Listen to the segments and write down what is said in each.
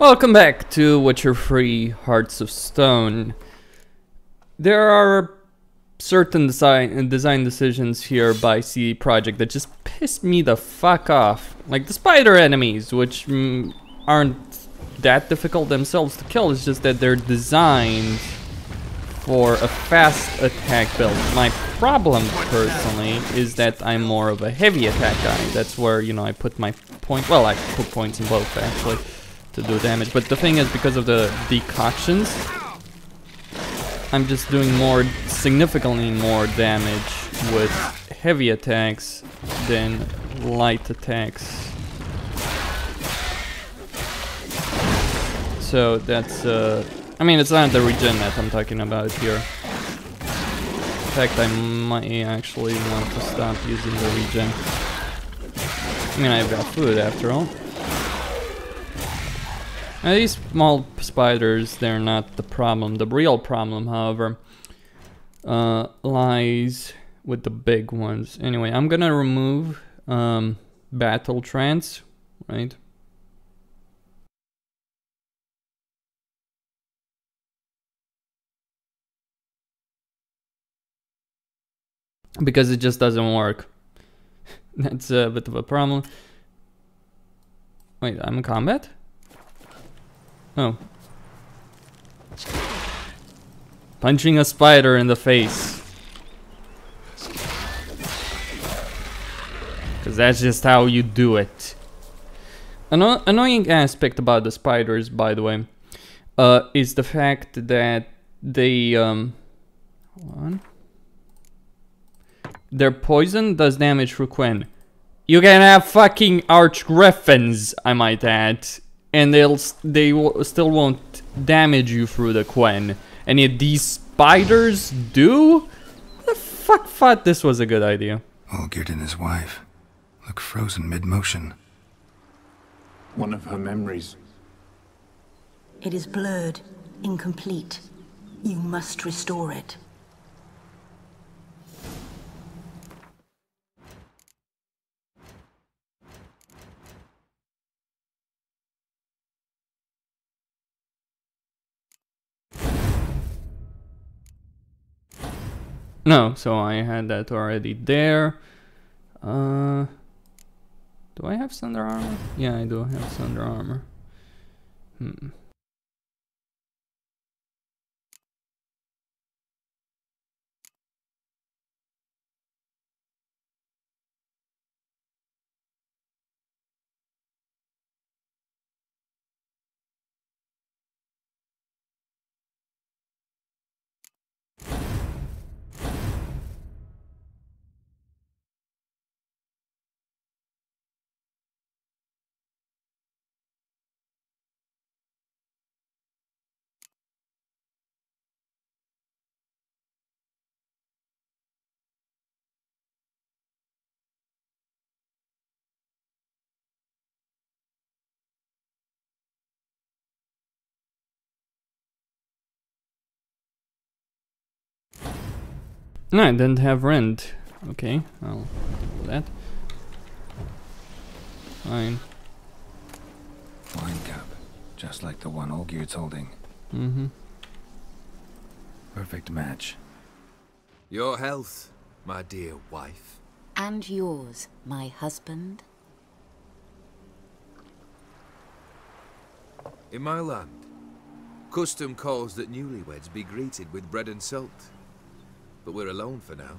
Welcome back to Witcher 3 Hearts of Stone. There are certain design decisions here by CD Projekt that just pissed me the fuck off. Like the spider enemies, which aren't that difficult themselves to kill, it's just that they're designed for a fast attack build. My problem, personally, is that I'm more of a heavy attack guy. That's where, you know, I put my point. Well, I put points in both, actually, to do damage. But the thing is, because of the decoctions, I'm just doing significantly more damage with heavy attacks than light attacks. So that's, I mean, it's not the regen that I'm talking about here. In fact, I might actually want to stop using the regen. I mean, I've got food after all. Now, these small spiders, they're not the problem. The real problem, however, lies with the big ones. Anyway, I'm gonna remove battle trance, right? Because it just doesn't work. That's a bit of a problem. Wait, I'm in combat? Oh. Punching a spider in the face. Because that's just how you do it. Annoying aspect about the spiders, by the way, is the fact that they, hold on. Their poison does damage through Quen. You can have fucking archgriffins, I might add, and they still won't damage you through the Quen. And yet these spiders do? Who the fuck thought this was a good idea? Olgierd and his wife look frozen mid-motion. One of her memories. It is blurred, incomplete. You must restore it. No, so I had that already there. Do I have Thunder Armor? Yeah, I do have Thunder Armor. No, I didn't have rend. Okay, I'll do that. Fine. Wine cup, just like the one Olgierd's holding. Perfect match. Your health, my dear wife. And yours, my husband. In my land, custom calls that newlyweds be greeted with bread and salt. But we're alone for now.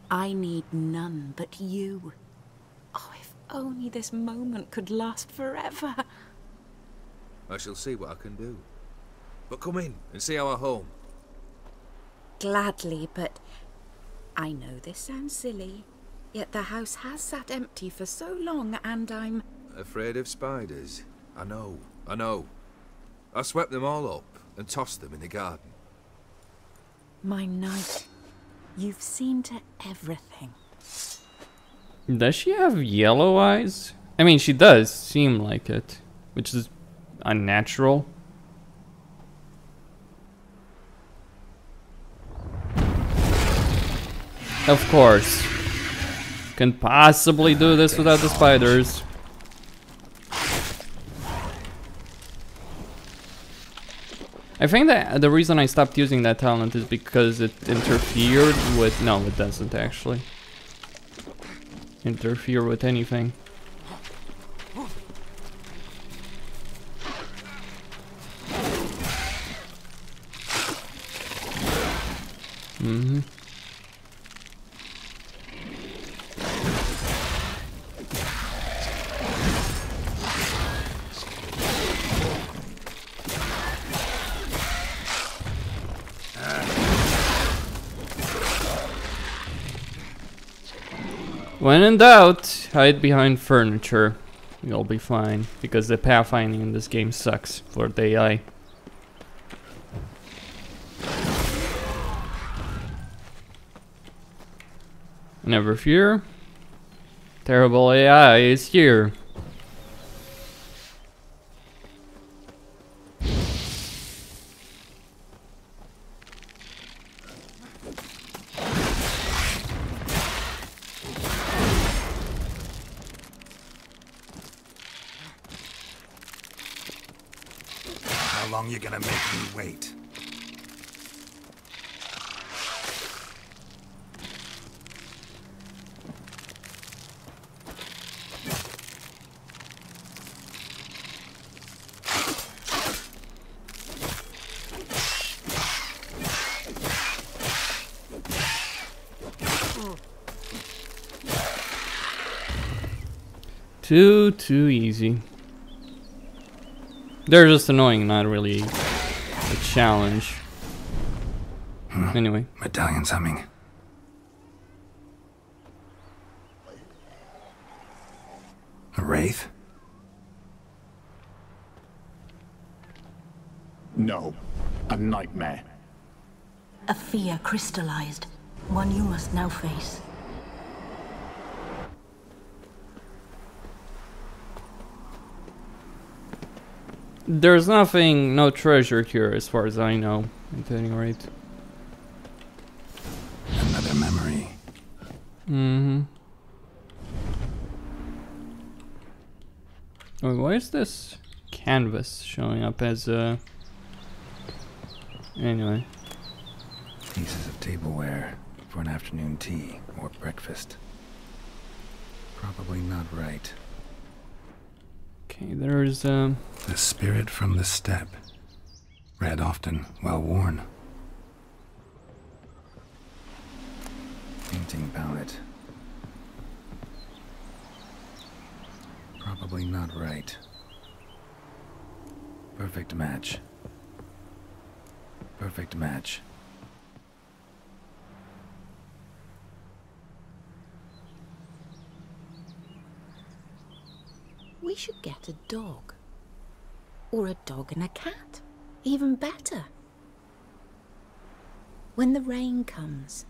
I need none but you. Oh, if only this moment could last forever. I shall see what I can do. But come in and see our home. Gladly, but I know this sounds silly, yet the house has sat empty for so long and I'm... Afraid of spiders? I know. I swept them all up and tossed them in the garden. My knight, you've seen to everything. Does she have yellow eyes? I mean, she does seem like it, which is unnatural. Of course. Can possibly do this without the spiders. I think that the reason I stopped using that talent is because it interfered with... No, it doesn't actually interfere with anything. Mm-hmm. When in doubt, hide behind furniture. You'll be fine, because the pathfinding in this game sucks for the AI. Never fear. Terrible AI is here. How long you gonna make me wait? Too easy. They're just annoying, not really a challenge. Anyway. Medallion's humming. A wraith? No, a nightmare. A fear crystallized, one you must now face. There's nothing, no treasure here as far as I know, at any rate. Another memory. Mm-hmm. Oh, why is this canvas showing up as a... Anyway. Pieces of tableware for an afternoon tea or breakfast. Probably not right. Okay, there's The spirit from the steppe. Read often, well worn. Painting palette. Probably not right. Perfect match. Perfect match. We should get a dog. Or a dog and a cat. Even better. When the rain comes,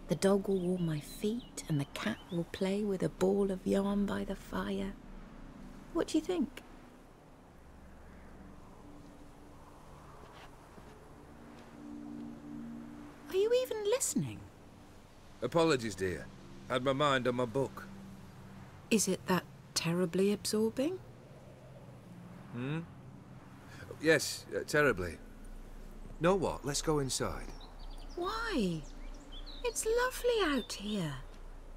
the dog will warm my feet and the cat will play with a ball of yarn by the fire. What do you think? Are you even listening? Apologies, dear. Had my mind on my book. Is it that terribly absorbing? Hmm? Yes, terribly. Know what? Let's go inside. Why? It's lovely out here.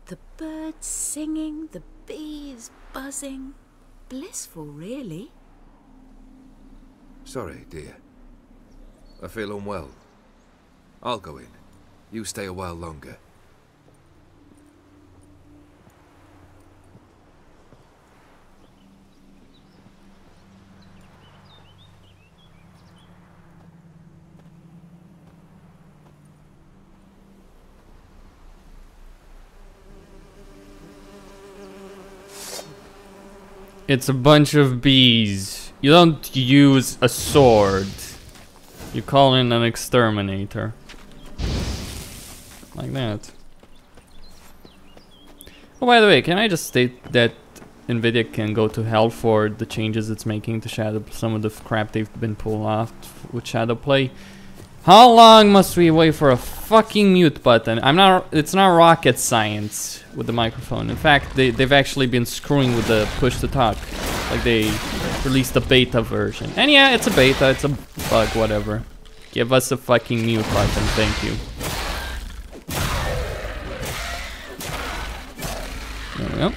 The birds singing, the bees buzzing. Blissful, really. Sorry, dear. I feel unwell. I'll go in. You stay a while longer. It's a bunch of bees. You don't use a sword. You call in an exterminator. Like that. Oh, by the way, can I just state that Nvidia can go to hell for the changes it's making to Shadow, some of the crap they've been pulling off with Shadowplay. How long must we wait for a fucking mute button? It's not rocket science with the microphone. In fact, they've actually been screwing with the push to talk. Like they released a beta version. And yeah, it's a beta, it's a bug, whatever. Give us a fucking mute button, thank you. There we go.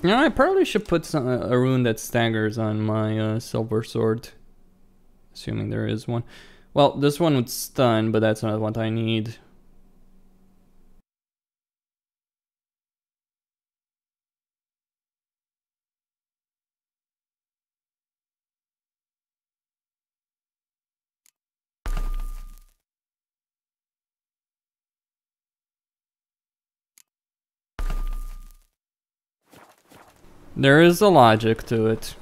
You know, I probably should put a rune that staggers on my silver sword. Assuming there is one. Well, this one would stun, but that's not what I need. There is a logic to it.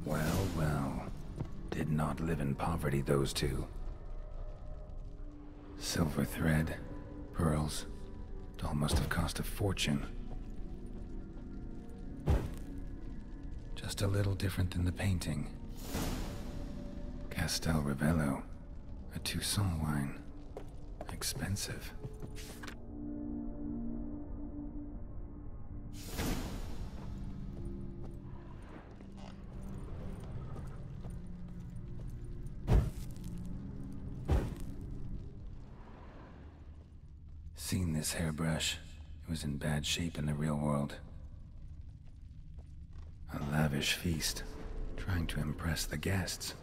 Well, well. Did not live in poverty, those two. Silver thread, pearls. It all must have cost a fortune. Just a little different than the painting. Castel Ravello, a Toussaint wine. Expensive. Seen this hairbrush. It was in bad shape in the real world. A lavish feast, trying to impress the guests.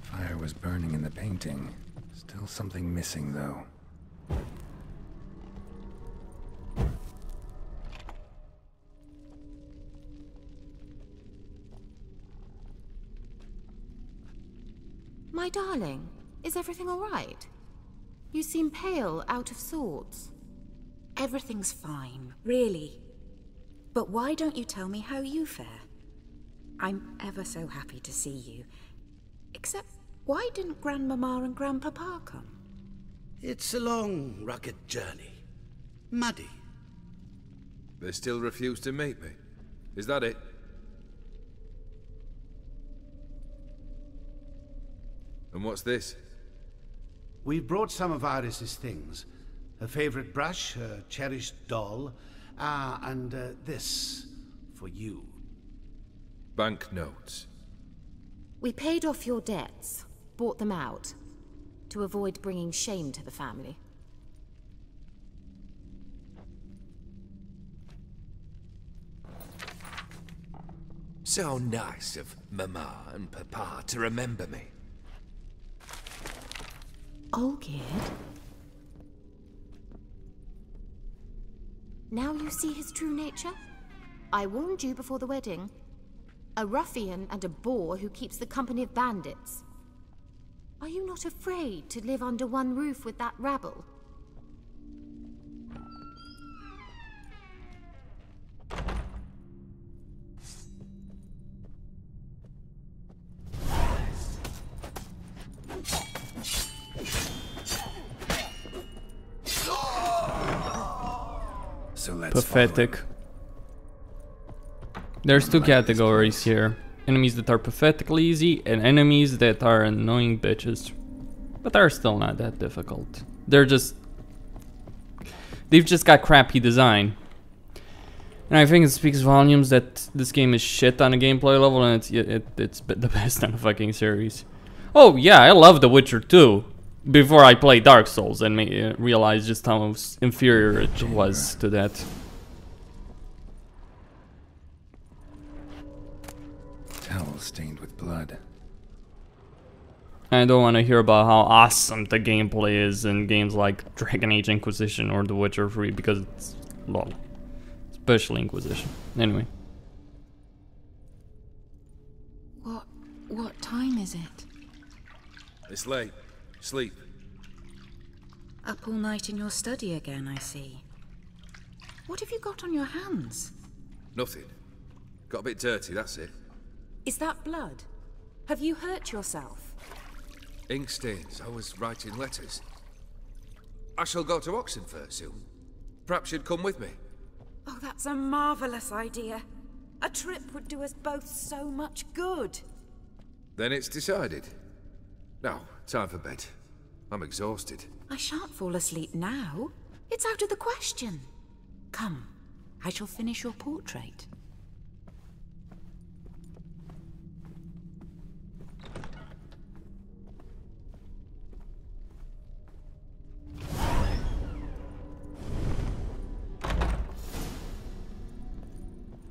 Fire was burning in the painting. Still something missing, though. My darling, is everything all right? You seem pale, out of sorts. Everything's fine, really. But why don't you tell me how you fare? I'm ever so happy to see you. Except, why didn't Grandmama and Grandpapa come? It's a long, rugged journey. Muddy. They still refuse to meet me. Is that it? And what's this? We've brought some of Iris's things. Her favorite brush, her cherished doll, and this for you. Banknotes. We paid off your debts, bought them out, to avoid bringing shame to the family. So nice of Mama and Papa to remember me. Olgierd? Now you see his true nature? I warned you before the wedding. A ruffian and a boor who keeps the company of bandits. Are you not afraid to live under one roof with that rabble? So let's Pathetic. There's two categories here. Enemies that are pathetically easy and enemies that are annoying bitches. But they're still not that difficult. They've just got crappy design. And I think it speaks volumes that this game is shit on a gameplay level and it's the best in the fucking series. Oh yeah, I love The Witcher 2. Before I played Dark Souls and realized just how inferior it was to that. Towel stained with blood. I don't want to hear about how awesome the gameplay is in games like Dragon Age Inquisition or The Witcher 3 because it's lol. Especially Inquisition. Anyway. What time is it? It's late. Sleep. Up all night in your study again, I see. What have you got on your hands? Nothing. Got a bit dirty, that's it. Is that blood? Have you hurt yourself? Ink stains. I was writing letters. I shall go to Oxenfurt soon. Perhaps you'd come with me. Oh, that's a marvellous idea. A trip would do us both so much good. Then it's decided. Now, time for bed. I'm exhausted. I shan't fall asleep now. It's out of the question. Come, I shall finish your portrait.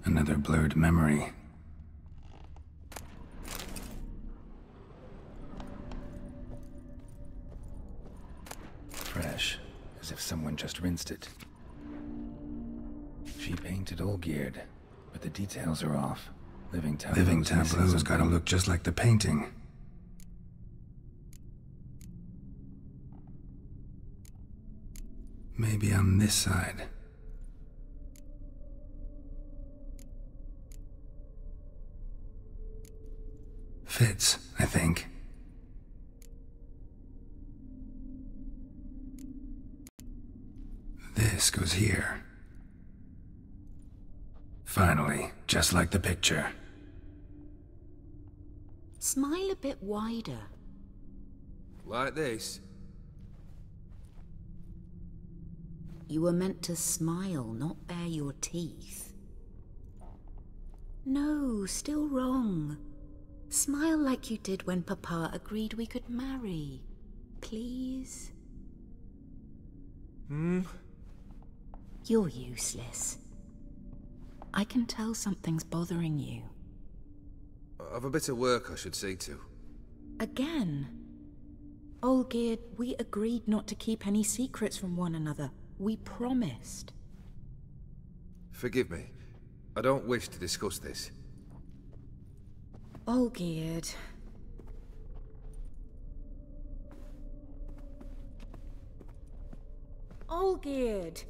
Another blurred memory. Fresh, as if someone just rinsed it. She painted Olgierd, but the details are off. Living tableau's gotta look just like the painting. Maybe on this side. Fits, I think. This goes here. Finally, just like the picture. Smile a bit wider. Like this? You were meant to smile, not bare your teeth. No, still wrong. Smile like you did when Papa agreed we could marry. Please? You're useless. I can tell something's bothering you. I've a bit of work I should see to. Again? Olgierd, we agreed not to keep any secrets from one another. We promised. Forgive me. I don't wish to discuss this. Olgierd. Olgierd.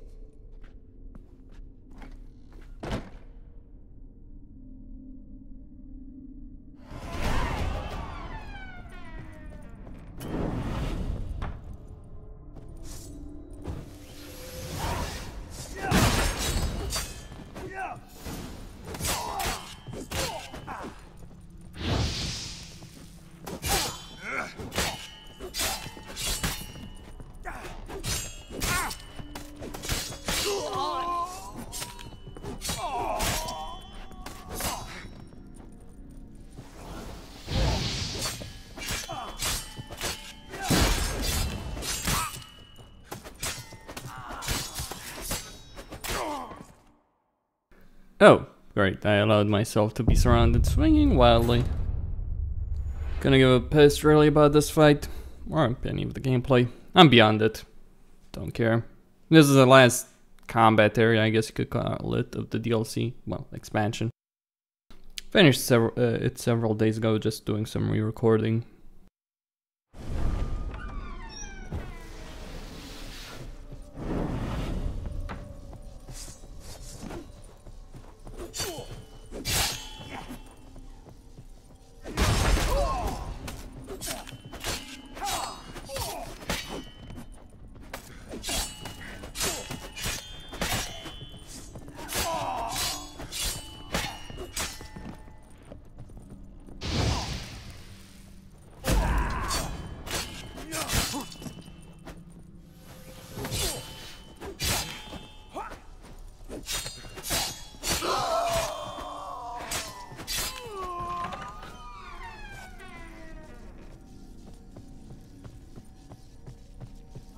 Oh, great, I allowed myself to be surrounded, swinging wildly. Gonna give a piss really about this fight, or any of the gameplay. I'm beyond it. Don't care. This is the last combat area, I guess you could call it, of the DLC, well, expansion. Finished it several days ago, just doing some re-recording.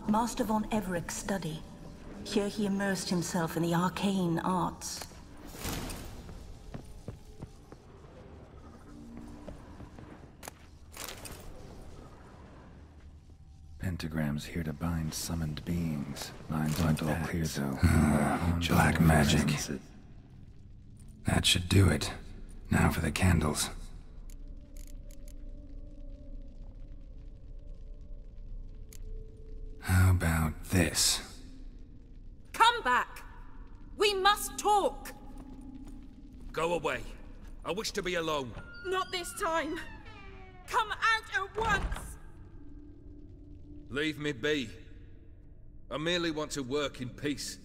Master von Everett's study. Here he immersed himself in the arcane arts. Pentagrams here to bind summoned beings. Lines aren't all clear though. Black magic. That should do it. Now for the candles. How about this. Come back! We must talk! Go away. I wish to be alone. Not this time! Come out at once! Leave me be. I merely want to work in peace.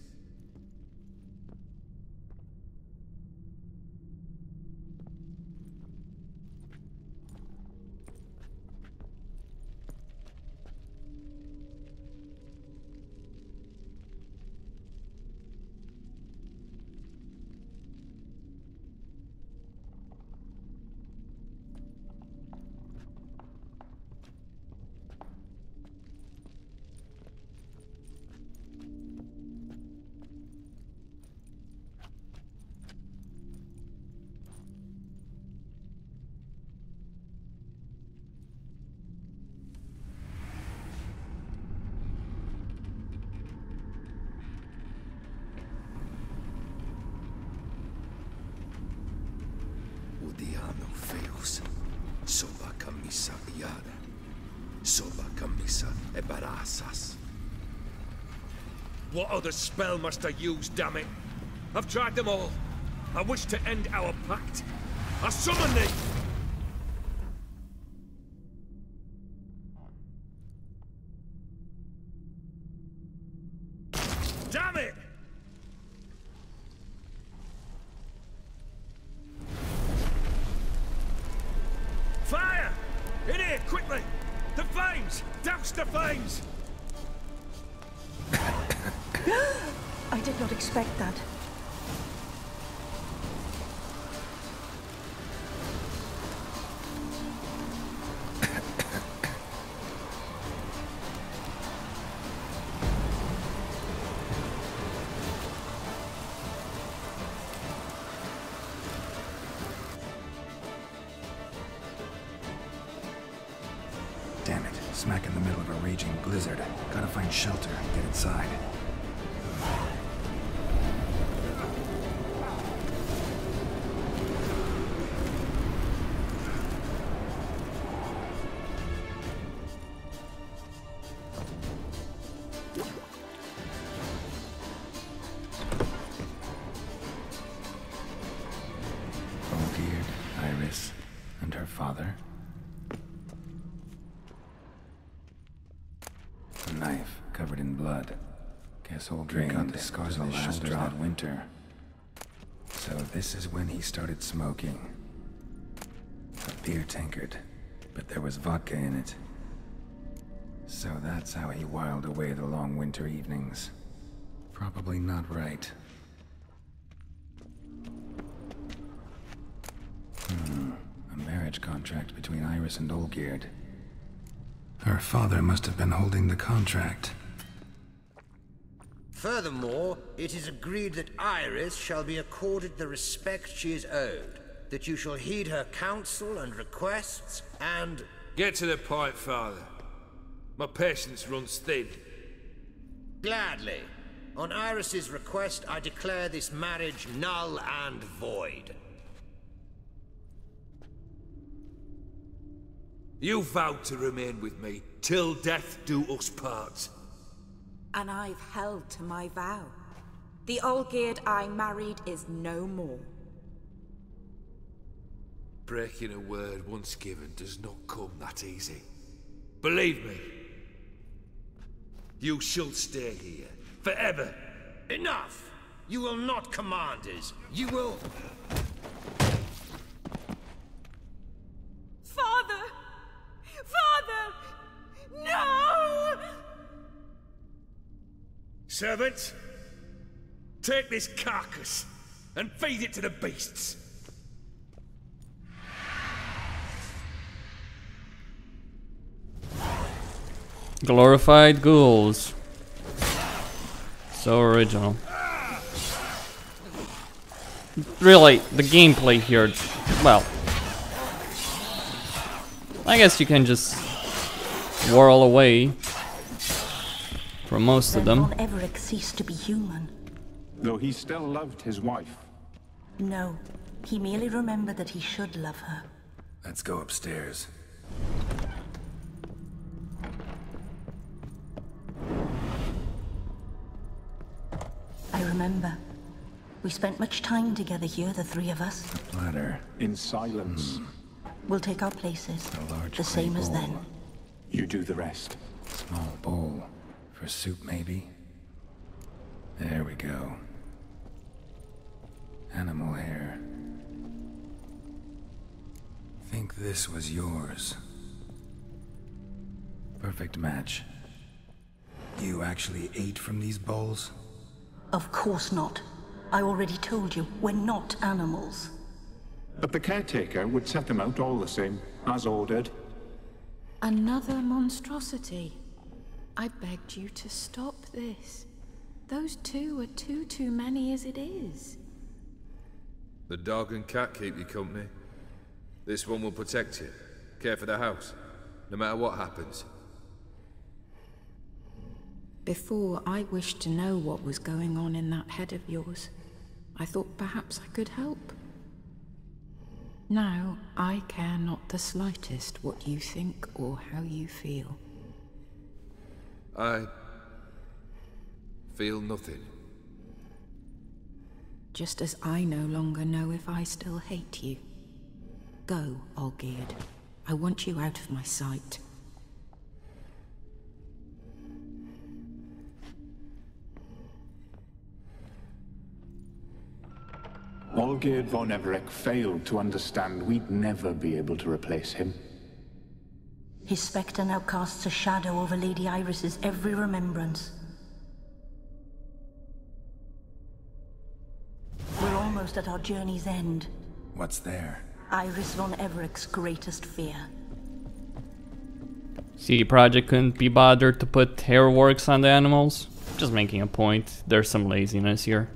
Odiano feos. Soba camisa iada. Soba camisa e barasas. What other spell must I use, damn it? I've tried them all. I wish to end our pact. I summon thee! Damn it! Fire! In here, quickly! The flames! Douse the flames! I did not expect that. Damn it, smack in the middle of a raging blizzard. Gotta find shelter, get inside. Olgierd, Iris, and her father. A knife covered in blood. Guess Olgierd got the scars on his shoulders that winter. So this is when he started smoking. A beer tankard, but there was vodka in it. So that's how he whiled away the long winter evenings. Probably not right. A marriage contract between Iris and Olgierd. Her father must have been holding the contract. Furthermore, it is agreed that Iris shall be accorded the respect she is owed, that you shall heed her counsel and requests, and... Get to the point, Father. My patience runs thin. Gladly. On Iris's request, I declare this marriage null and void. You vowed to remain with me till death do us part. And I've held to my vow. The Olgierd I married is no more. Breaking a word once given does not come that easy. Believe me. You shall stay here, forever. Enough! You will not command us. You will... Father! Father! No! Servants, take this carcass and feed it to the beasts. Glorified ghouls. So original. Really, the gameplay here, well, I guess you can just whirl away from most of them. Then Everick ceased to be human. Though he still loved his wife. No, he merely remembered that he should love her. Let's go upstairs. remember. We spent much time together here, the three of us. The platter. In silence. We'll take our places, A large the same clay as bowl. then. You do the rest. Small bowl. For soup, maybe? There we go. Animal hair. Think this was yours. Perfect match. You actually ate from these bowls? Of course not. I already told you, we're not animals. But the caretaker would set them out all the same, as ordered. Another monstrosity. I begged you to stop this. Those two are too many as it is. The dog and cat keep you company. This one will protect you. Care for the house, no matter what happens. Before, I wished to know what was going on in that head of yours. I thought perhaps I could help. Now, I care not the slightest what you think or how you feel. I feel nothing. Just as I no longer know if I still hate you. Go, Olgierd. I want you out of my sight. Olgierd von Everec failed to understand we'd never be able to replace him. His spectre now casts a shadow over Lady Iris's every remembrance. We're almost at our journey's end. What's there? Iris von Everec's greatest fear. CD Projekt couldn't be bothered to put hair works on the animals. Just making a point. There's some laziness here.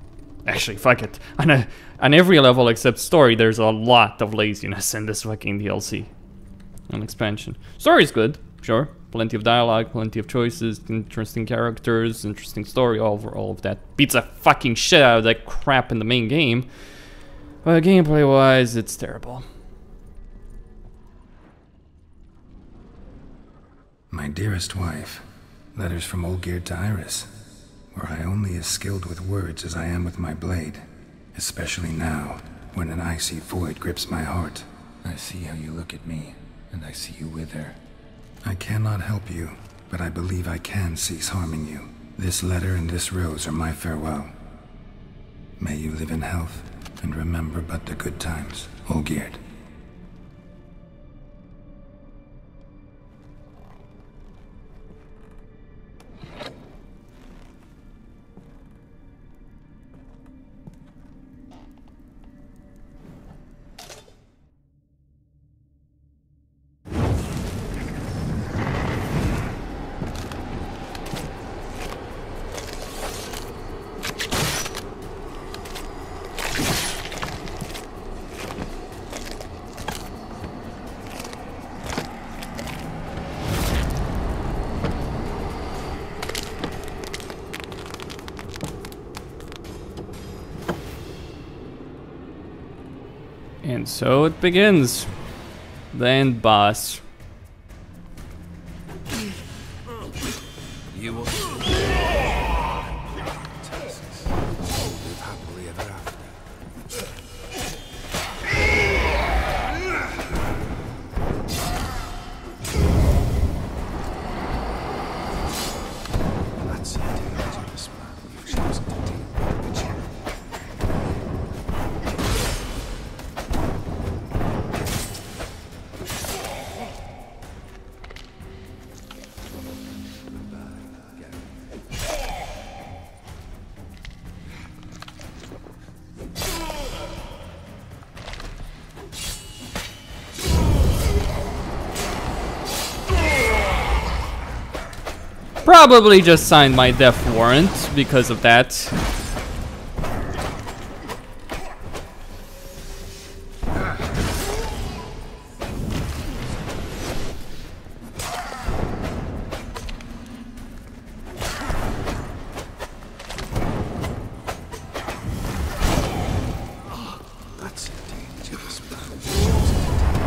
Actually, fuck it. On every level except story, there's a lot of laziness in this fucking DLC. An expansion. Story's good, sure. Plenty of dialogue, plenty of choices, interesting characters, interesting story, all of that. Beats the fucking shit out of that crap in the main game. But gameplay-wise, it's terrible. My dearest wife. Letters from Olgierd to Iris. Were I only as skilled with words as I am with my blade. Especially now, when an icy void grips my heart. I see how you look at me, and I see you wither. I cannot help you, but I believe I can cease harming you. This letter and this rose are my farewell. May you live in health, and remember but the good times, Olgierd. And so it begins. The end boss. You will live happily ever after. That's a dangerous man you've chosen to deal with. Probably just signed my death warrant because of that. That's a dangerous man.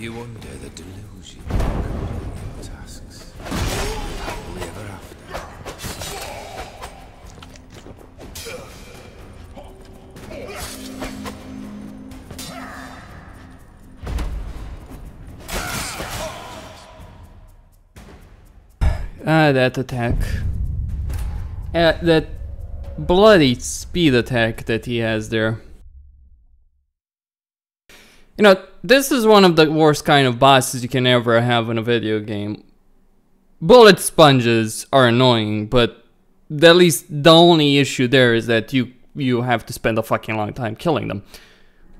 You under the delusion of completing tasks. Happily ever after. That attack. That bloody speed attack that he has there. You know, this is one of the worst kind of bosses you can ever have in a video game. Bullet sponges are annoying, but at least the only issue there is that you have to spend a fucking long time killing them.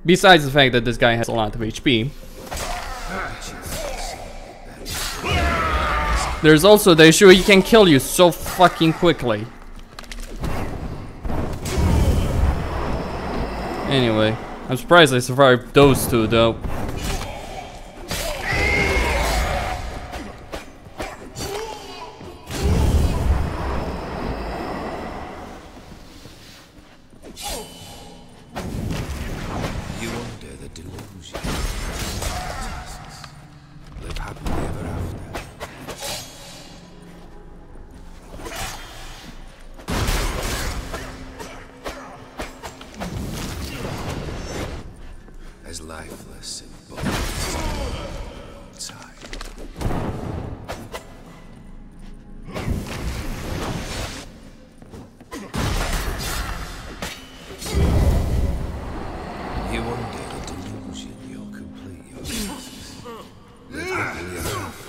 Besides the fact that this guy has a lot of HP. There's also the issue he can kill you so fucking quickly. Anyway, I'm surprised I survived those two though. You under the delusion. Tasks. Live happily ever after. As lifeless and bones outside. You under the delusion you'll complete your tasks. Live happily ever after.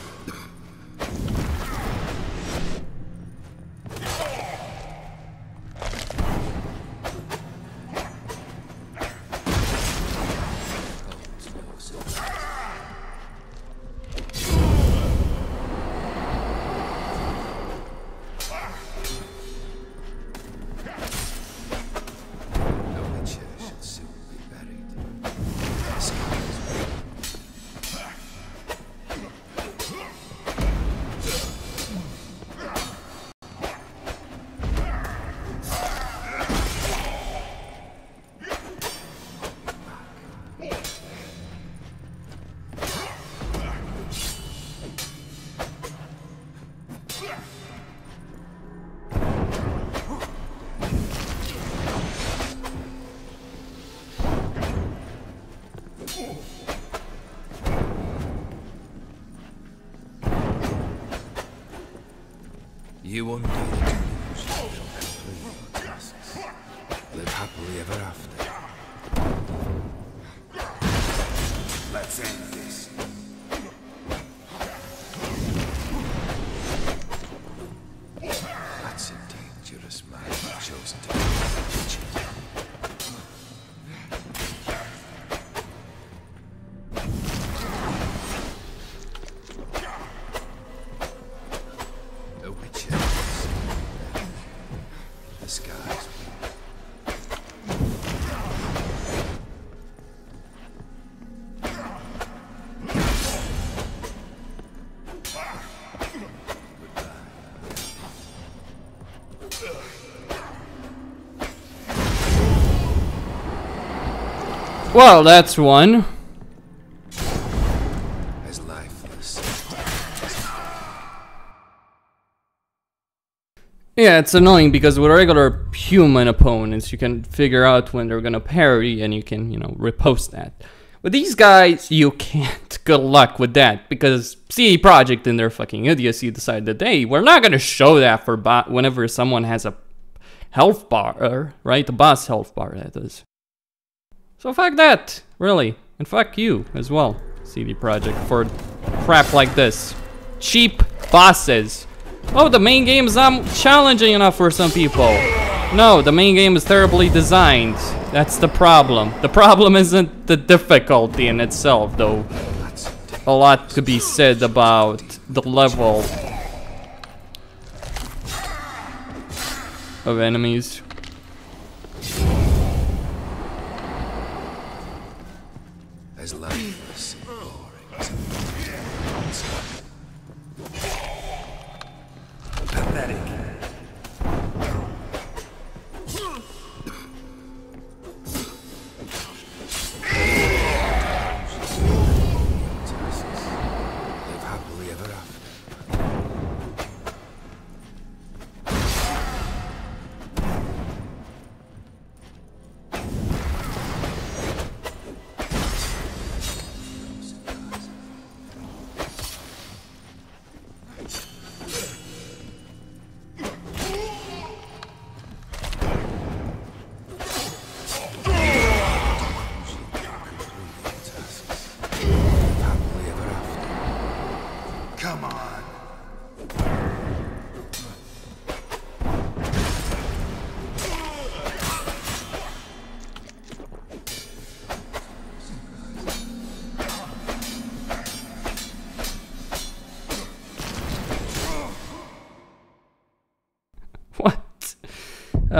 You under the delusion you'll complete your tasks. Live happily ever after. Let's end this. That's a dangerous man who's chosen to be a witcher. The skies. Well, that's one. As lifeless. Yeah, it's annoying because with regular human opponents, you can figure out when they're gonna parry and you can, you know, repost that. With these guys, you can't. Good luck with that because CD Projekt in their fucking idiocy decided that, hey, we're not gonna show that for whenever someone has a health bar, right? A boss health bar, that is. So fuck that, really. And fuck you as well, CD Projekt, for crap like this. Cheap bosses. Oh, the main game is not challenging enough for some people. No, the main game is terribly designed. That's the problem. The problem isn't the difficulty in itself, though. A lot could be said about the level of enemies. As lifeless and boring. Pathetic.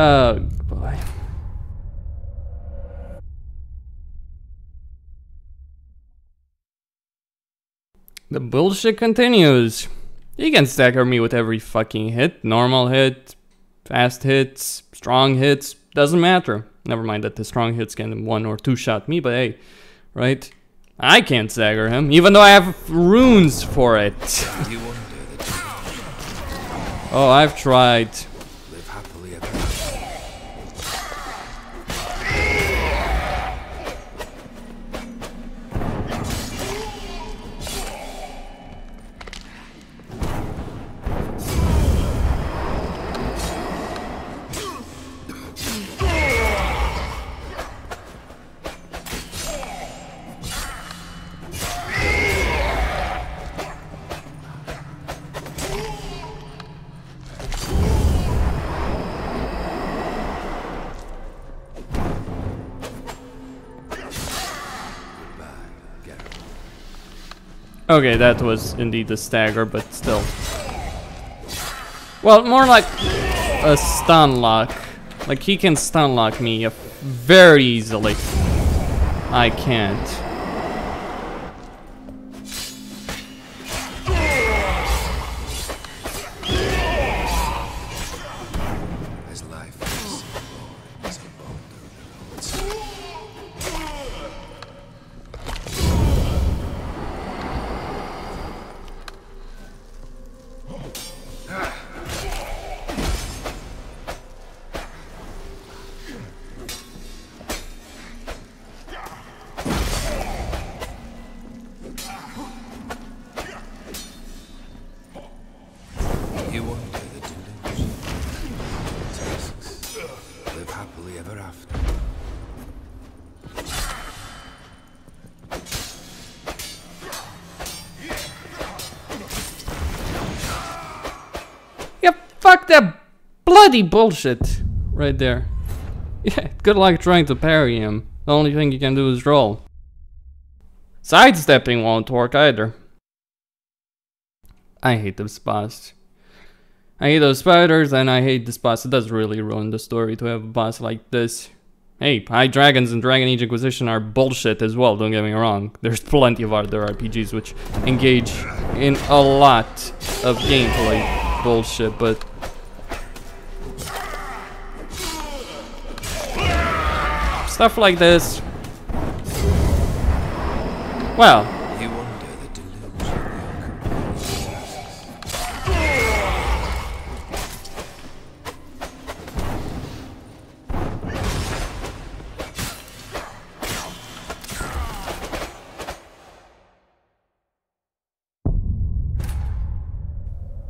Oh boy. The bullshit continues. You can stagger me with every fucking hit. Normal hit, fast hits, strong hits, doesn't matter. Never mind that the strong hits can one or two shot me, but hey, right? I can't stagger him, even though I have runes for it. Oh, I've tried. Live happily ever Okay, that was indeed a stagger, but still. Well, more like a stun lock. Like, he can stun lock me very easily. I can't. as life is, as a boulder. You wonder the delusion. Tasks. Live happily ever after. Yep, fuck that bloody bullshit right there. Yeah, good luck trying to parry him. The only thing you can do is roll. Sidestepping won't work either. I hate this boss. I hate those spiders and I hate this boss. It does really ruin the story to have a boss like this. Hey, High Dragons and Dragon Age Inquisition are bullshit as well, don't get me wrong. There's plenty of other RPGs which engage in a lot of gameplay bullshit, but... stuff like this... well... You wonder the delusion.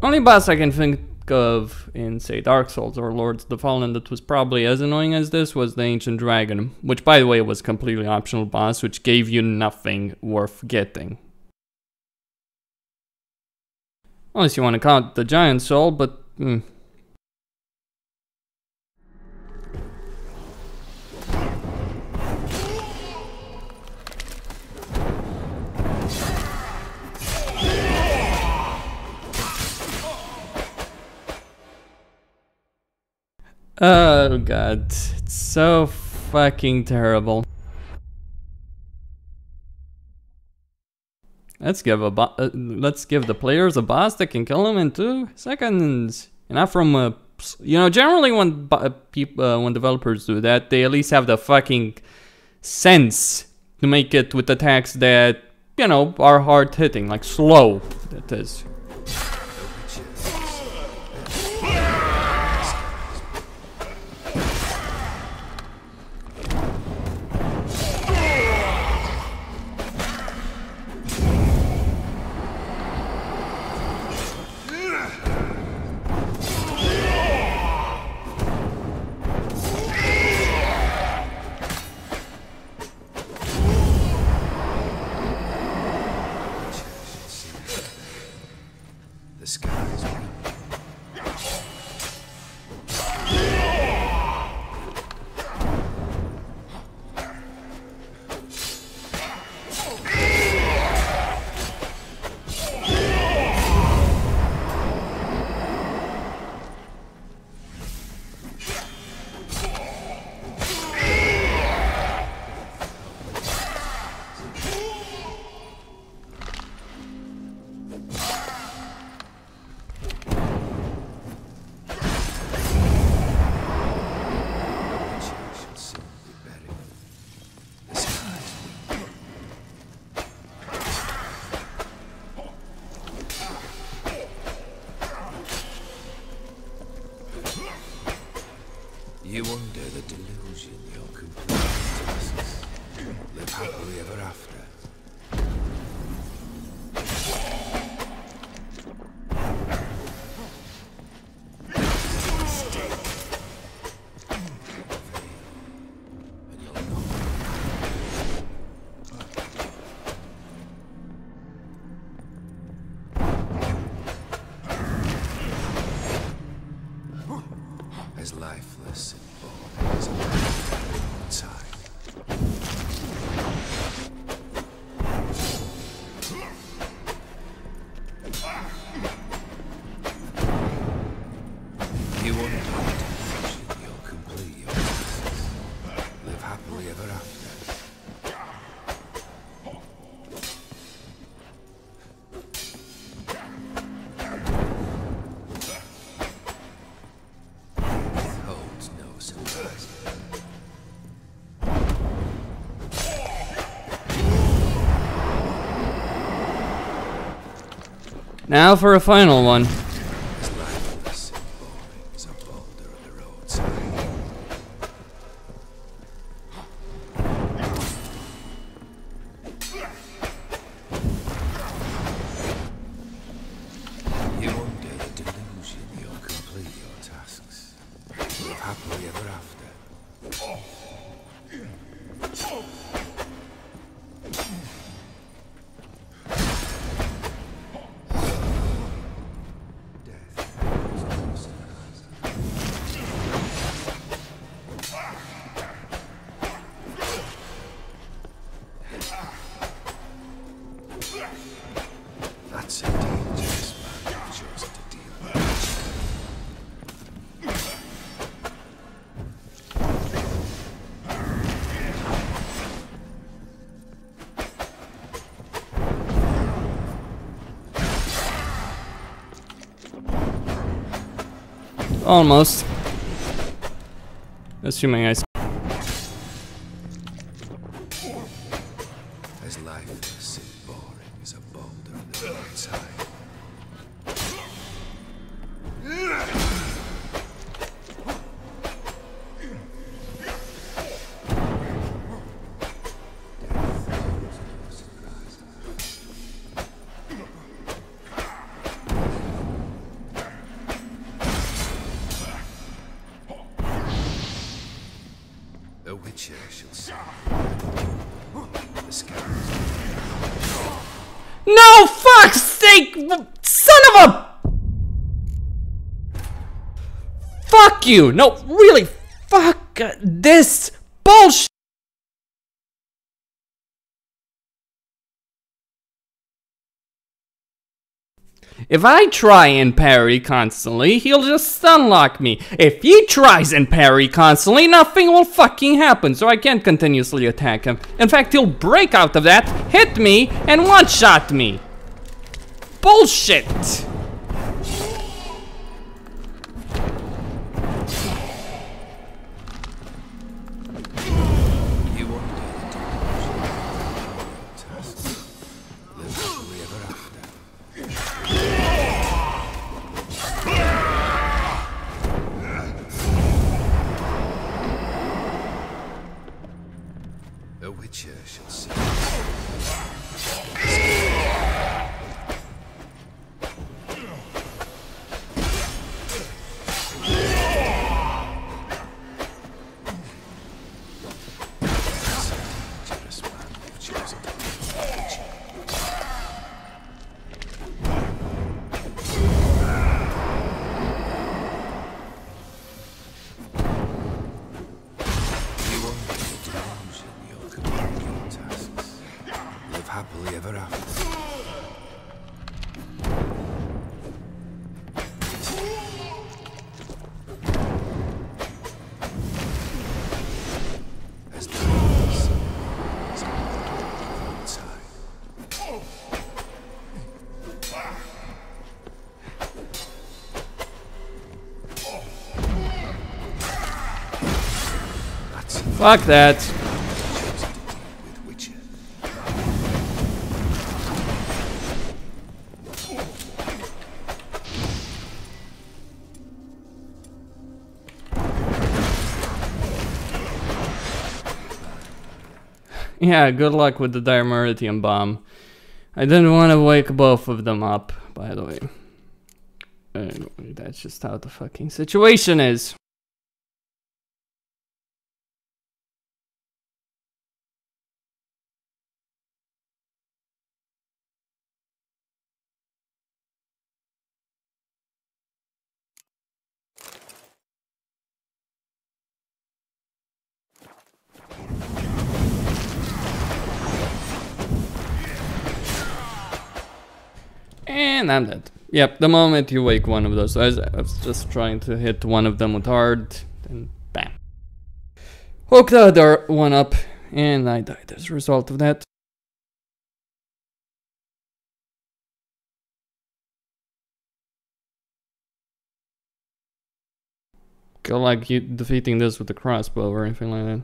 Only boss I can think of in, say, Dark Souls or Lords of the Fallen that was probably as annoying as this was the Ancient Dragon, which by the way was completely optional boss, which gave you nothing worth getting. Unless you want to count the Giant Soul, but... oh god, it's so fucking terrible. Let's give the players a boss that can kill them in 2 seconds. And not from a, you know, generally when developers do that, they at least have the fucking sense to make it with attacks that, you know, are hard hitting, like slow, that is. You under the delusion you're completing tasks. Live happily ever after. As lifeless and boring as a time. You want to you'll complete your tasks. Live happily ever after. Holds no surprise. Now for a final one. As lifeless and boring as a boulder on the roadside. You under the delusion you'll complete your tasks. Live happily ever after. That's a dangerous man you've chosen to deal with. Almost. Assuming I. As lifeless and boring as a boulder on the roadside. A witcher shall see. The scars. No, fuck's sake! Son of a. Fuck you! No, really, fuck this bullshit! If I try and parry constantly, he'll just stunlock me. If he tries and parry constantly, nothing will fucking happen, so I can't continuously attack him. In fact, he'll break out of that, hit me, and one-shot me. Bullshit! You won't do the tasks. Live happily ever after. A witcher shall see. Dangerous man you've chosen to be a witcher. You won't be a delusion you'll complete your tasks. Live happily ever after. As the lifeless as a boulder on the roadside. That's Fuck that. chosen to deal with witcher. Yeah, good luck with the Dimeritium bomb. I didn't want to wake both of them up, by the way. Anyway, that's just how the fucking situation is. And I'm dead. Yep, the moment you wake one of those, I was just trying to hit one of them with hard, and bam. Woke the other one up, and I died as a result of that. Feel like you defeating this with a crossbow or anything like that.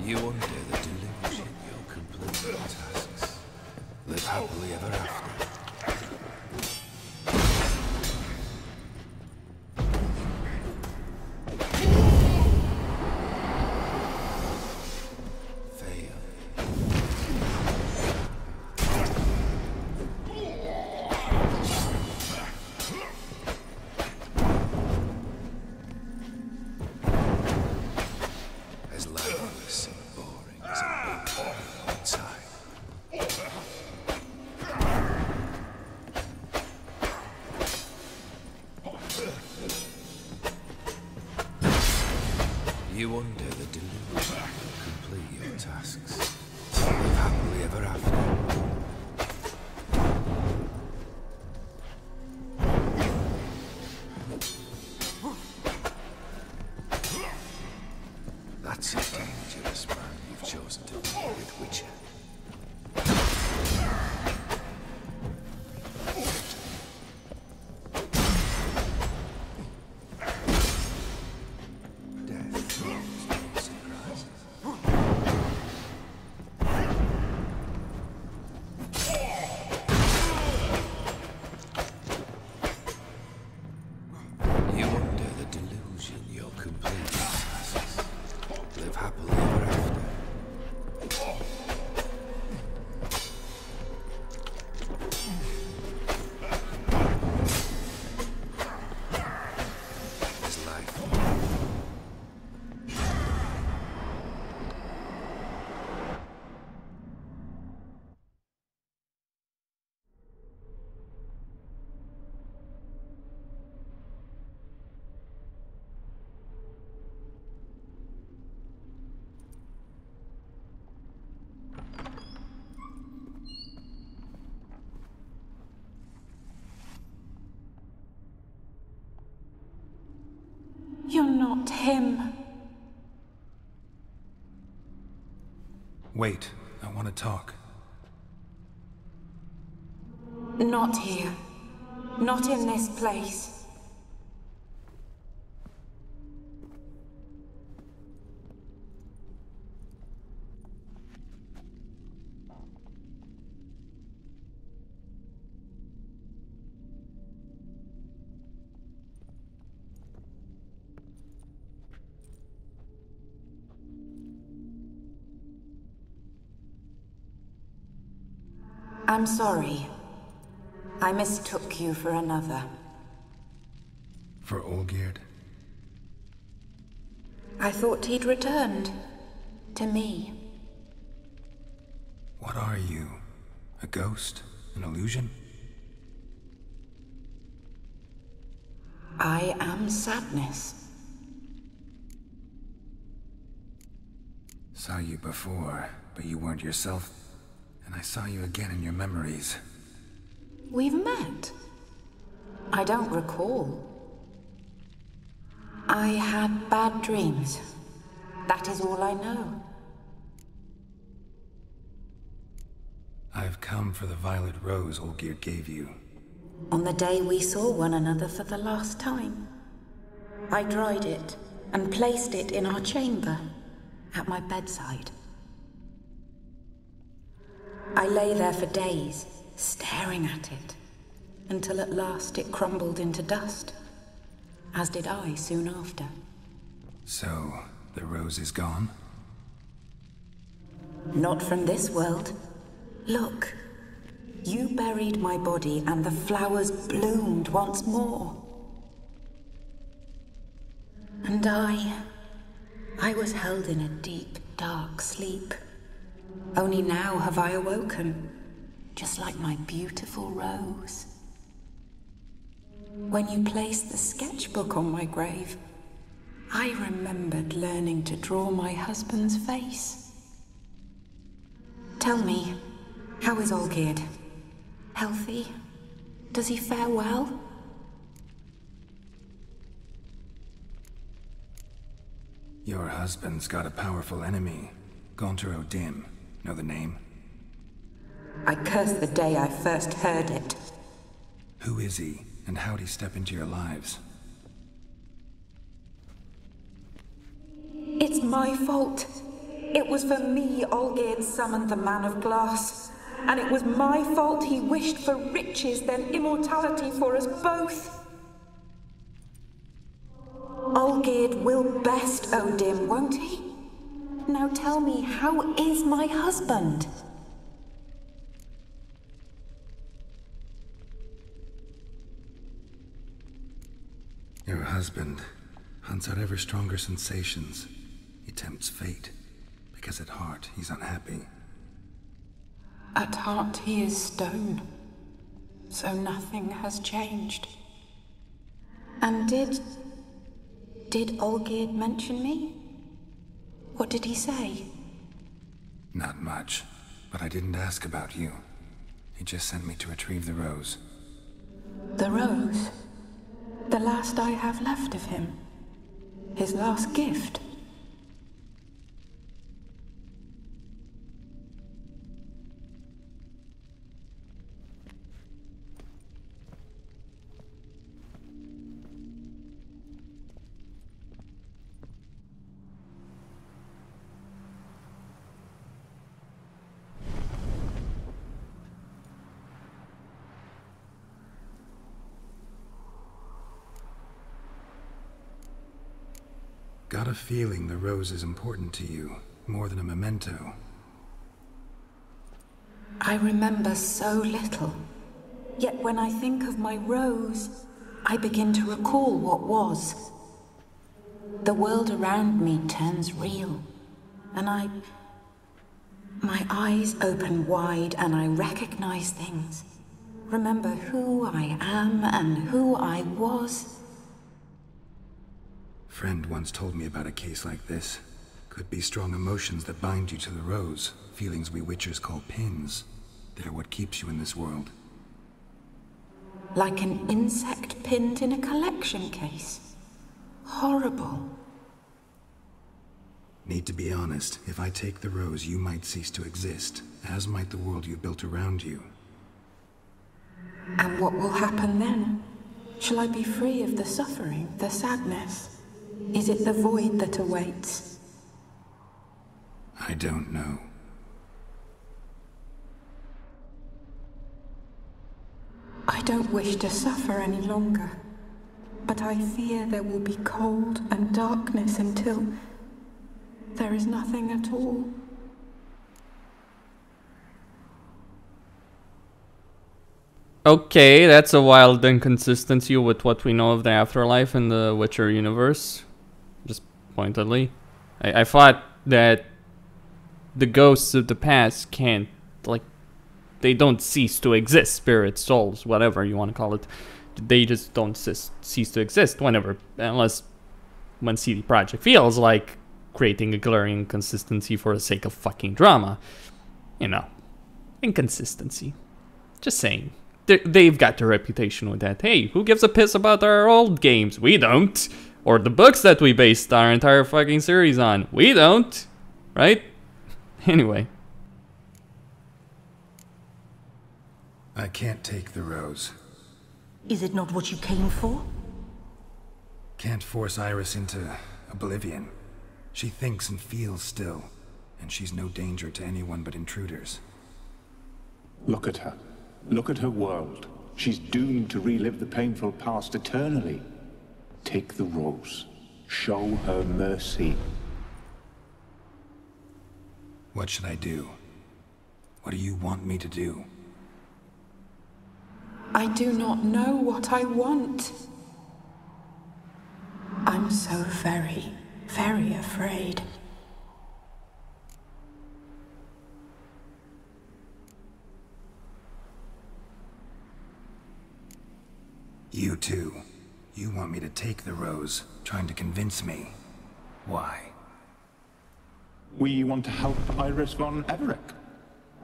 You under the delusion to complete your tasks. Live happily ever after. That's a dangerous man you've chosen to deal with, Witcher. You're not him. Wait, I want to talk. Not here. Not in this place. I'm sorry. I mistook you for another. For Olgierd? I thought he'd returned. To me. What are you? A ghost? An illusion? I am sadness. Saw you before, but you weren't yourself. And I saw you again in your memories. We've met. I don't recall. I had bad dreams. That is all I know. I've come for the violet rose Olgierd gave you. On the day we saw one another for the last time, I dried it and placed it in our chamber, at my bedside. I lay there for days, staring at it, until at last it crumbled into dust, as did I soon after. So, the rose is gone? Not from this world. Look, you buried my body and the flowers bloomed once more. And I was held in a deep, dark sleep. Only now have I awoken, just like my beautiful rose. When you placed the sketchbook on my grave, I remembered learning to draw my husband's face. Tell me, how is Olgierd? Healthy? Does he fare well? Your husband's got a powerful enemy, Gaunter O'Dimm. Know the name? I curse the day I first heard it. Who is he, and how'd he step into your lives? It's my fault. It was for me Olgierd summoned the Man of Glass. And it was my fault he wished for riches, then immortality for us both. Olgierd will best O'Dimm, won't he? Now tell me, how is my husband? Your husband hunts out ever stronger sensations. He tempts fate, because at heart he's unhappy. At heart he is stone, so nothing has changed. And did Olgierd mention me? What did he say? Not much, but I didn't ask about you. He just sent me to retrieve the rose. The rose? The last I have left of him? His last gift? Got a feeling the rose is important to you, more than a memento. I remember so little. Yet when I think of my rose, I begin to recall what was. The world around me turns real, and my eyes open wide and I recognize things. Remember who I am and who I was. Friend once told me about a case like this. Could be strong emotions that bind you to the rose, feelings we witchers call pins. They're what keeps you in this world. Like an insect pinned in a collection case. horrible. Need to be honest, if I take the rose, you might cease to exist, as might the world you built around you. And what will happen then? Shall I be free of the suffering, the sadness? Is it the void that awaits? I don't know. I don't wish to suffer any longer, but I fear there will be cold and darkness until there is nothing at all. Okay, that's a wild inconsistency with what we know of the afterlife in the Witcher universe. Just pointedly. I thought that the ghosts of the past can't, like, they don't cease to exist. Spirits, souls, whatever you want to call it. They just don't cease to exist whenever, unless when CD Projekt feels like creating a glaring inconsistency for the sake of fucking drama. You know, inconsistency. Just saying. They've got the reputation with that. Hey, who gives a piss about our old games? We don't. Or the books that we based our entire fucking series on. We don't. Right? Anyway. I can't take the rose. Is it not what you came for? Can't force Iris into oblivion. She thinks and feels still, and she's no danger to anyone but intruders. Look at her. Look at her world. She's doomed to relive the painful past eternally. Take the rose. Show her mercy. What should I do? What do you want me to do? I do not know what I want. I'm so very, very afraid. You too. You want me to take the rose, trying to convince me. Why? We want to help Iris von Everec.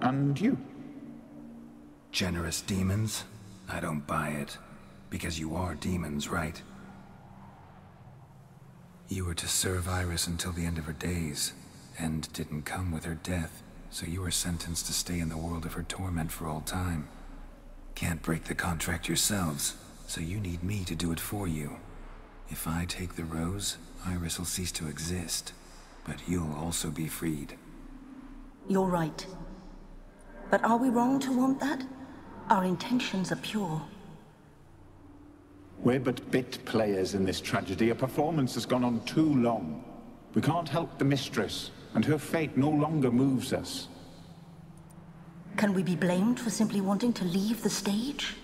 And you. Generous demons? I don't buy it. Because you are demons, right? You were to serve Iris until the end of her days, and didn't come with her death, so you were sentenced to stay in the world of her torment for all time. Can't break the contract yourselves, so you need me to do it for you. If I take the rose, Iris will cease to exist, but you'll also be freed. You're right. But are we wrong to want that? Our intentions are pure. We're but bit players in this tragedy. A performance has gone on too long. We can't help the mistress, and her fate no longer moves us. Can we be blamed for simply wanting to leave the stage?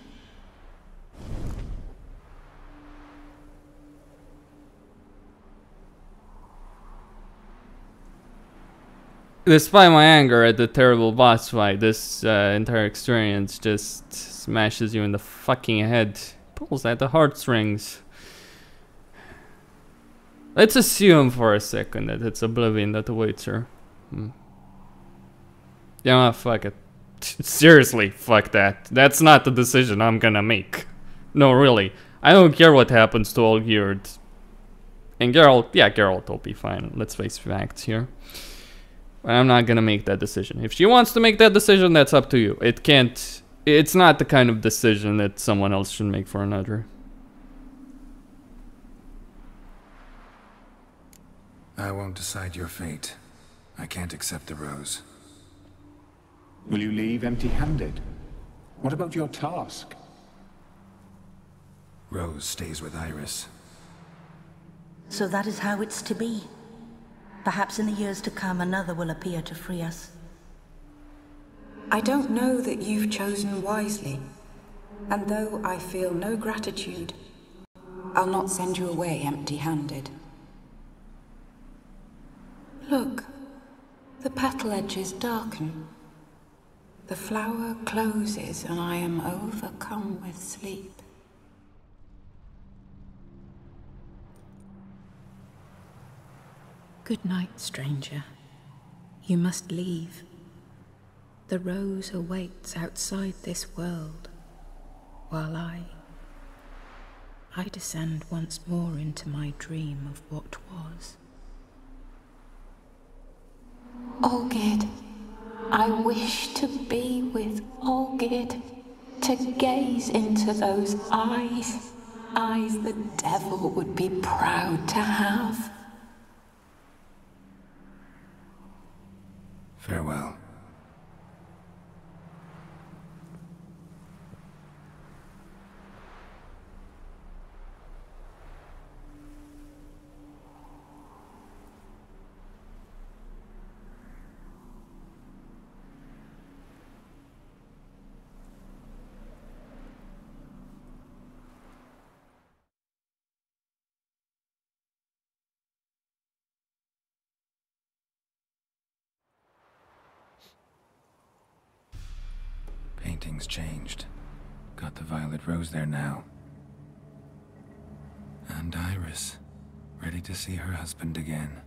Despite my anger at the terrible boss fight, this entire experience just smashes you in the fucking head. Pulls at the heartstrings. Let's assume for a second that it's oblivion that awaits her. Yeah, fuck it. Seriously, fuck that. That's not the decision I'm gonna make. No, really. I don't care what happens to Olgierd. And Geralt, yeah, Geralt will be fine. Let's face facts here. I'm not gonna make that decision. If she wants to make that decision, that's up to you. It's not the kind of decision that someone else should make for another. I won't decide your fate. I can't accept the rose. Will you leave empty-handed? What about your task? Rose stays with Iris. So that is how it's to be. Perhaps in the years to come, another will appear to free us. I don't know that you've chosen wisely. And though I feel no gratitude, I'll not send you away empty-handed. Look, the petal edges darken. The flower closes and I am overcome with sleep. Good night, stranger. You must leave. The rose awaits outside this world, while I descend once more into my dream of what was. Olgierd. I wish to be with Olgierd, to gaze into those eyes. Eyes the devil would be proud to have. Farewell. Painting's changed. Got the violet rose there now. And Iris, ready to see her husband again.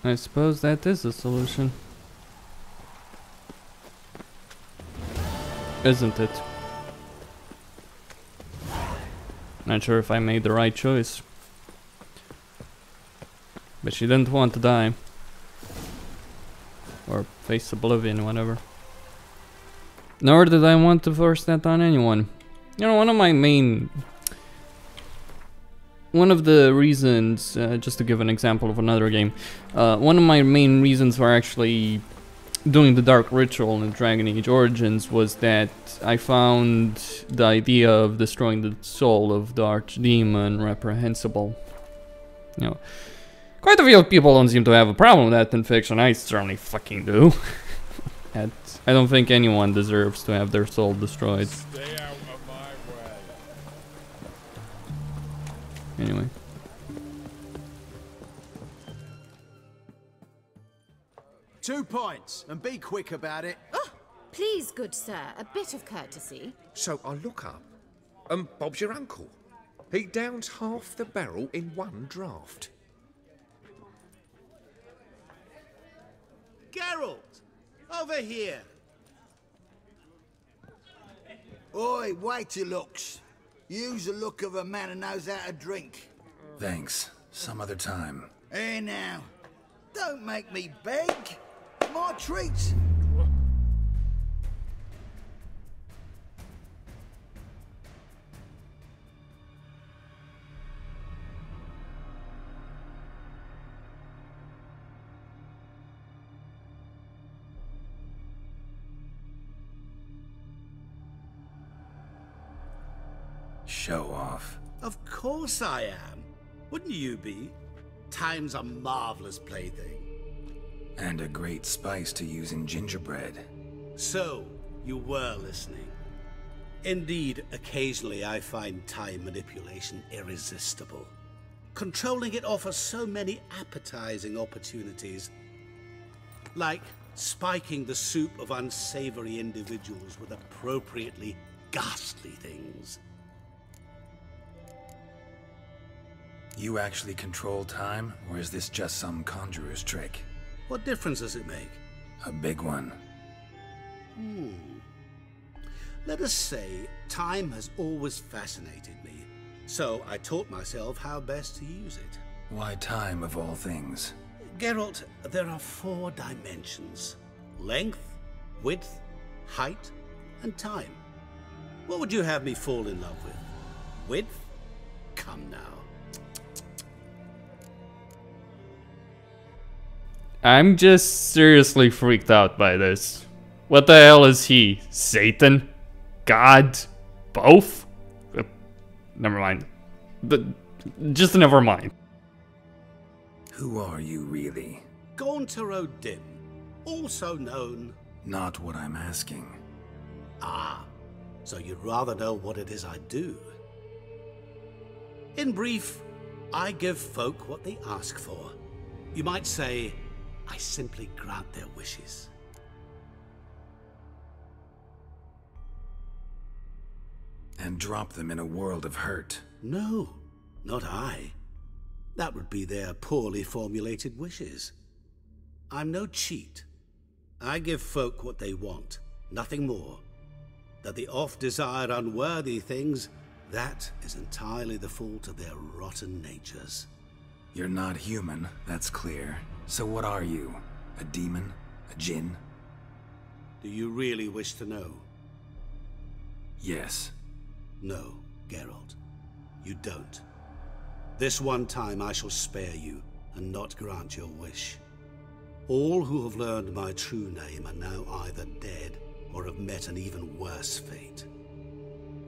I suppose that is a solution. Isn't it? Not sure if I made the right choice. But she didn't want to die. Or face oblivion, whatever. Nor did I want to force that on anyone. You know, one of the reasons, just to give an example of another game, one of my main reasons for actually doing the Dark Ritual in Dragon Age Origins was that I found the idea of destroying the soul of the Archdemon reprehensible. You know, quite a few people don't seem to have a problem with that in fiction. I certainly fucking do. I don't think anyone deserves to have their soul destroyed. Stay out of my way. Anyway. Two points, and be quick about it. Oh, please, good sir, a bit of courtesy. So I look up, and Bob's your uncle. He downs half the barrel in one draft. Geralt! Over here! Oi, wait your looks. Use the look of a man who knows how to drink. Thanks. Some other time. Hey now, don't make me beg. My treat. Show off. Of course I am. Wouldn't you be? Time's a marvelous plaything. And a great spice to use in gingerbread. So, you were listening. Indeed, occasionally I find time manipulation irresistible. Controlling it offers so many appetizing opportunities. Like spiking the soup of unsavory individuals with appropriately ghastly things. You actually control time, or is this just some conjurer's trick? What difference does it make? A big one. Let us say time has always fascinated me, so I taught myself how best to use it. Why time of all things? Geralt, there are 4 dimensions. Length, width, height, and time. What would you have me fall in love with? Width? Come now. I'm just seriously freaked out by this. What the hell is he? Satan? God? Both? Never mind. Just never mind. Who are you really? Gaunter O'Dimm, also known... Not what I'm asking. Ah, so you'd rather know what it is I do. In brief, I give folk what they ask for. You might say, I simply grant their wishes. And drop them in a world of hurt. No, not I. That would be their poorly formulated wishes. I'm no cheat. I give folk what they want, nothing more. That they oft desire unworthy things, that is entirely the fault of their rotten natures. You're not human, that's clear. So what are you? A demon? A djinn? Do you really wish to know? Yes. No, Geralt. You don't. This one time I shall spare you, and not grant your wish. All who have learned my true name are now either dead, or have met an even worse fate.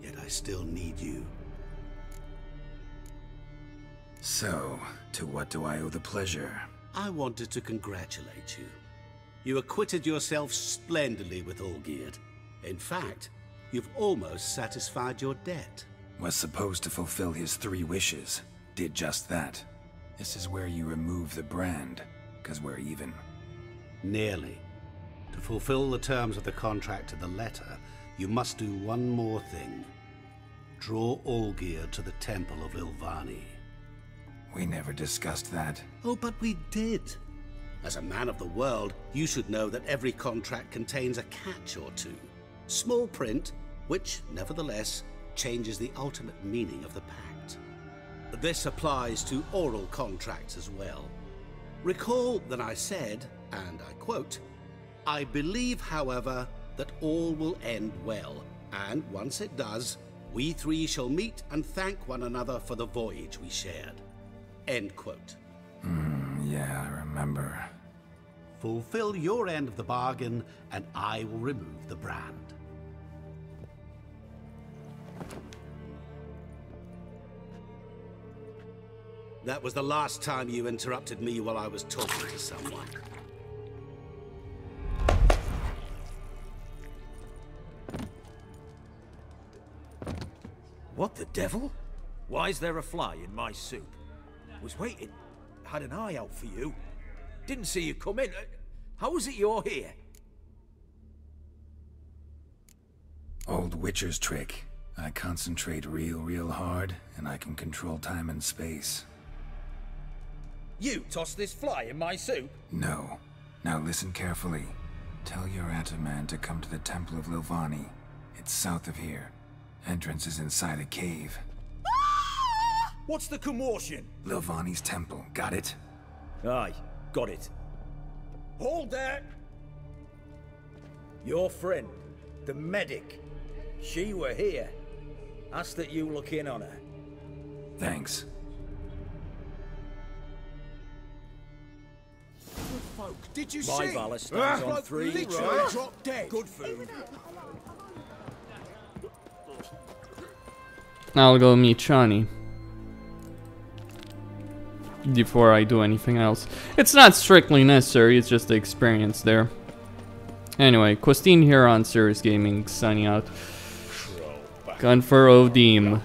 Yet I still need you. So, to what do I owe the pleasure? I wanted to congratulate you. You acquitted yourself splendidly with Olgierd. In fact, you've almost satisfied your debt. Was supposed to fulfill his 3 wishes. Did just that. This is where you remove the brand, 'cause we're even. Nearly. To fulfill the terms of the contract to the letter, you must do one more thing. Draw Olgierd to the Temple of Lilvani. We never discussed that. Oh, but we did. As a man of the world, you should know that every contract contains a catch or two. Small print, which, nevertheless, changes the ultimate meaning of the pact. This applies to oral contracts as well. Recall that I said, and I quote, I believe, however, that all will end well, and once it does, we 3 shall meet and thank one another for the voyage we shared. End quote. Yeah, I remember. Fulfill your end of the bargain, and I will remove the brand. That was the last time you interrupted me while I was talking to someone. What the devil? Why is there a fly in my soup? Was waiting. Had an eye out for you. Didn't see you come in. How is it you're here? Old Witcher's trick. I concentrate real hard, and I can control time and space. You tossed this fly in my soup? No. Now listen carefully. Tell your Ataman to come to the Temple of Lilvani. It's south of here. Entrance is inside a cave. What's the commotion? Lilvani's temple, got it? Aye, got it. Hold there! Your friend, the medic, she were here. Ask that you look in on her. Thanks. Good folk, did you My see? valor stands on 3, literally right? dropped dead. Good food. I'll go meet Shawnee before I do anything else. It's not strictly necessary, it's just the experience there. Anyway, Costin here on Serious Gaming, signing out. Gaunter O'Dimm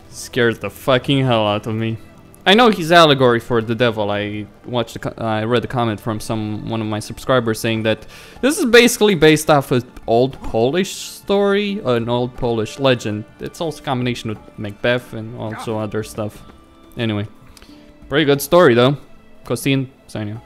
scares the fucking hell out of me. I know he's allegory for the devil. I read a comment from one of my subscribers saying that this is basically based off an old Polish story, an old Polish legend. It's also a combination with Macbeth and also other stuff. Anyway, pretty good story though. Costin, signing out.